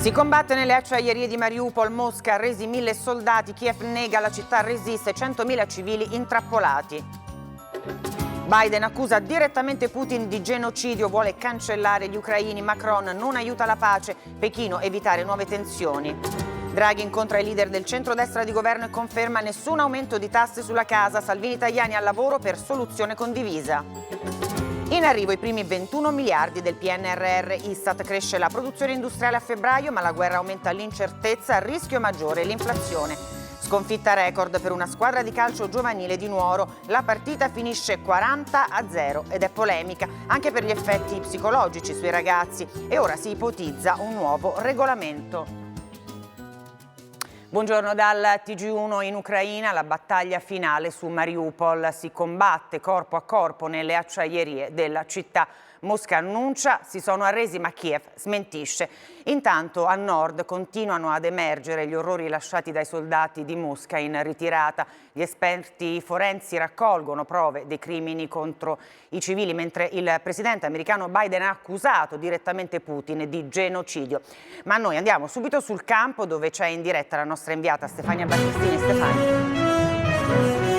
Si combatte nelle acciaierie di Mariupol, Mosca, resi 1000 soldati, Kiev nega, la città resiste, 100.000 civili intrappolati. Biden accusa direttamente Putin di genocidio, vuole cancellare gli ucraini, Macron non aiuta la pace, Pechino evitare nuove tensioni. Draghi incontra i leader del centrodestra di governo e conferma nessun aumento di tasse sulla casa, Salvini Tajani al lavoro per soluzione condivisa. In arrivo i primi 21 miliardi del PNRR, Istat cresce la produzione industriale a febbraio, ma la guerra aumenta l'incertezza, il rischio maggiore l'inflazione. Sconfitta record per una squadra di calcio giovanile di Nuoro, la partita finisce 40-0 ed è polemica anche per gli effetti psicologici sui ragazzi e ora si ipotizza un nuovo regolamento. Buongiorno dal TG1 in Ucraina, la battaglia finale su Mariupol, si combatte corpo a corpo nelle acciaierie della città. Mosca annuncia si sono arresi ma Kiev smentisce. Intanto a nord continuano ad emergere gli orrori lasciati dai soldati di Mosca in ritirata. Gli esperti forensi raccolgono prove dei crimini contro i civili, mentre il presidente americano Biden ha accusato direttamente Putin di genocidio. Ma noi andiamo subito sul campo dove c'è in diretta la nostra inviata Stefania Battistini. Stefania.